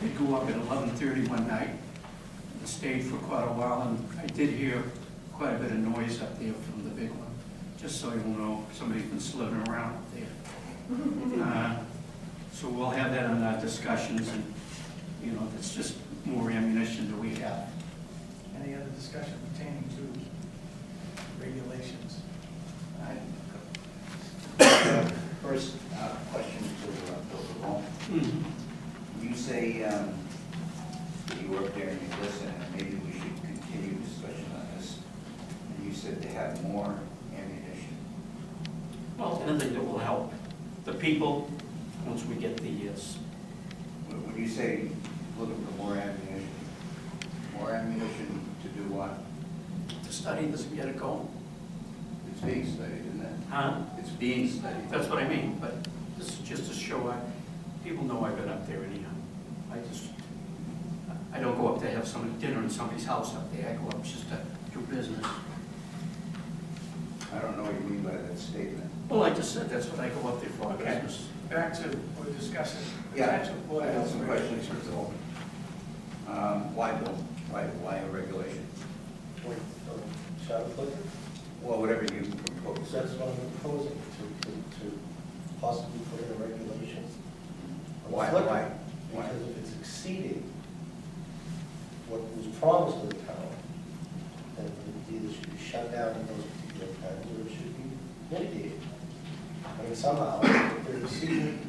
They go up at 11:30 one night, and stayed for quite a while, and I did hear quite a bit of noise up there from the big one, just so you'll know, somebody's been slithering around up there. So we'll have that in our discussions, and, you know, it's just more ammunition that we have. Any other discussion pertaining to regulations? First, question to Dr. Wong. You say that you were up there and you listen, and maybe we should continue discussion on this. And you said to have more ammunition. Well, anything that will help the people once we get the When you say looking for more ammunition to do what? to study this and get it going. It's being studied, isn't it? Huh? It's being studied. That's what I mean, but this is just to show people know I've been up there anyhow. I don't go up to have dinner in somebody's house up there. I go up just to do business. I don't know what you mean by that statement. Well, I just said that's what I go up there for, Okay. business. Back to, we're discussing Yeah, potential I Board of have Health some questions for regulations. Bill. Why, Bill? Why a regulation? Shall I put it? Well, whatever you propose. That's what I'm proposing, to possibly put in a regulation. on Why? flicker, Why? Because if it's exceeding what was promised to the town, then it either should be shut down in those particular times, or it should be mitigated. I mean, somehow, if they're exceeding,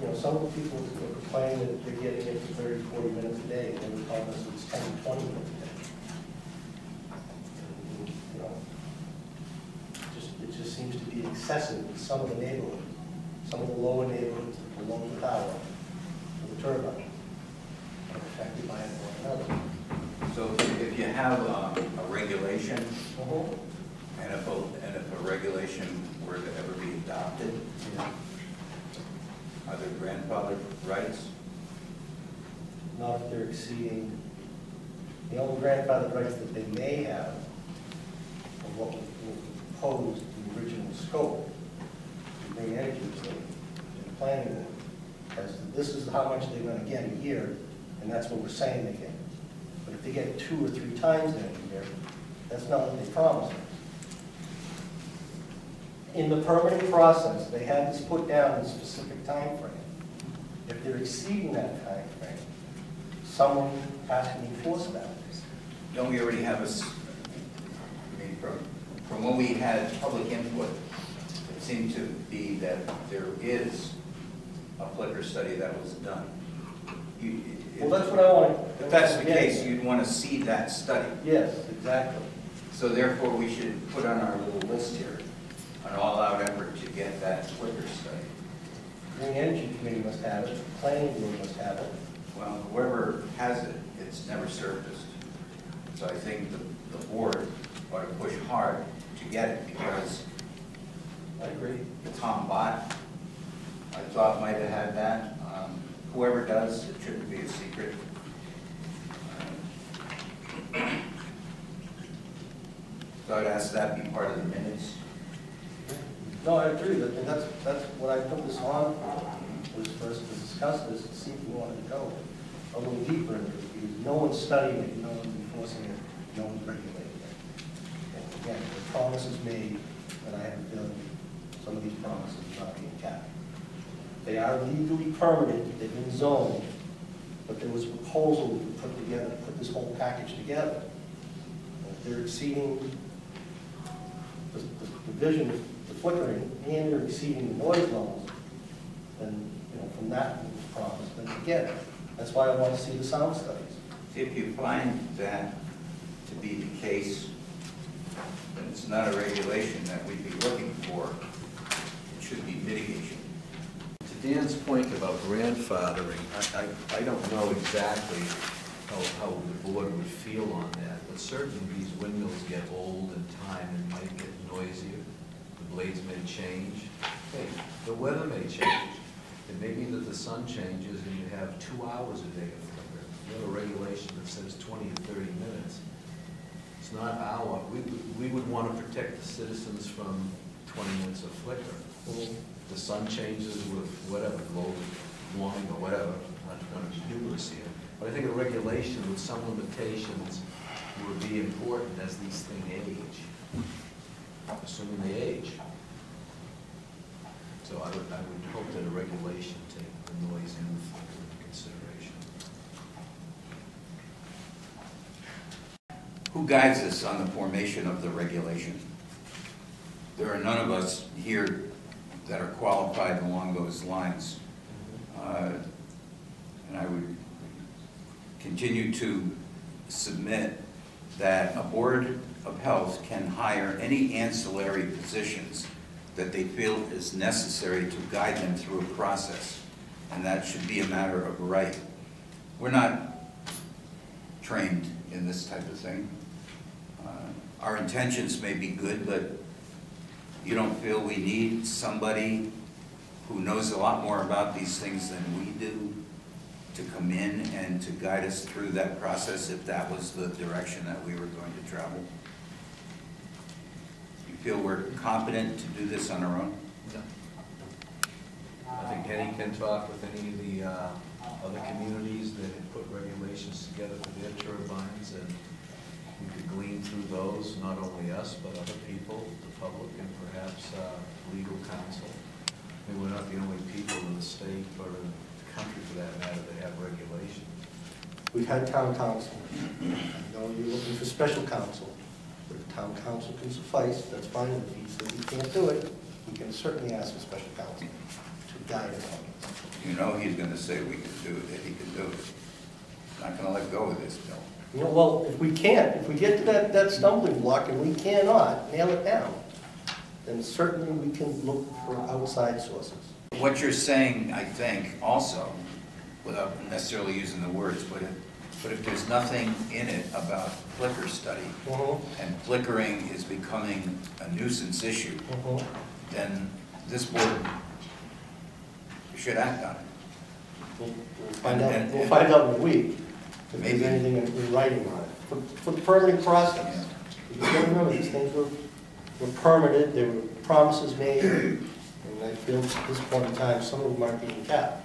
you know, some of the people are complaining that they're getting it for 30, 40 minutes a day, and they were telling us it's 10, 20 minutes a day. You know, it just seems to be excessive in some of the neighborhoods, some of the lower neighborhoods below the tower, with the turbine, are affected by it or another. So if you have a regulation, and if a regulation were to ever be adopted, are there grandfather rights? Not if they're exceeding, the only grandfather rights that they may have of what was proposed in the original scope, the Green Energy Committee, and the planning board, as to this is how much they're going to get a year, and that's what we're saying they get. But if they get 2 or 3 times in a year, that's not what they promised us. In the permitting process, they had this put down in a specific time frame. If they're exceeding that time frame, someone has to enforce that. Don't we already have from when we had public input, it seemed to be that there is a flicker study that was done. Well, that's what I want. If that's the case, you'd want to see that study. Yes, exactly. So therefore, we should put on our little list here an all-out effort to get that flicker study. The Green Energy Committee must have it, the planning board must have it. Well, whoever has it, it's never surfaced. So I think the board ought to push hard to get it, because I agree. Tom Bott, I thought might have had that. Whoever does, it shouldn't be a secret. So I'd ask that be part of the minutes. No, I agree, and that's what I put this on for, was first to discuss this and see if we wanted to go a little deeper into it, because no one's studying it, no one's enforcing it, no one's regulating it. And again, the promises made, and I have a feeling some of these promises are not being kept. They are legally permitted, they've been zoned, but there was a proposal we put together to put this whole package together. And if they're exceeding the vision, the flickering, and they're exceeding the noise levels, then, you know, from that was promised, then again, that's why I want to see the sound studies. If you find that to be the case, then it's not a regulation that we'd be looking for. It should be mitigation. To Dan's point about grandfathering, I don't know exactly how the board would feel on that, but certainly these windmills get old in time and might get noisier. The blades may change. Hey, the weather may change. It may be that the sun changes and you have 2 hours a day of flicker. You have a regulation that says 20 to 30 minutes. It's not our, we would want to protect the citizens from 20 minutes of flicker. The sun changes with whatever, global warming or whatever, not going to do with numbers here, but I think a regulation with some limitations would be important as these things age, assuming they age. So I would hope that a regulation take the noise into consideration. Who guides us on the formation of the regulation? There are none of us here that are qualified along those lines. And I would continue to submit that a Board of Health can hire any ancillary positions that they feel is necessary to guide them through a process, and that should be a matter of right. We're not trained in this type of thing. Our intentions may be good, but you don't feel we need somebody who knows a lot more about these things than we do to come in and to guide us through that process if that was the direction that we were going to travel? You feel we're competent to do this on our own? No. I think Henny can talk with any of the other communities that have put regulations together for their turbines, and we could glean through those, not only us, but other people, the public, and perhaps legal counsel. I mean, we're not the only people in the state or in the country, for that matter, that have regulations. We've had town council. I know you're looking for special counsel, but if town council can suffice, that's fine. If he says he can't do it, we can certainly ask for special counsel to guide us on it. You know he's going to say we can do it, that he can do it. Not going to let go of this, Bill. You know, well, if we can't, if we get to that stumbling block and we cannot nail it down, then certainly we can look for outside sources. What you're saying, I think, also, without necessarily using the words, but if there's nothing in it about flicker study, and flickering is becoming a nuisance issue, then this board should act on it. We'll find out in a week if Maybe. there's anything in writing on it. For the permitting process, because you don't remember, these things were permitted, there were promises made, and I feel at this point in time, some of them aren't being kept.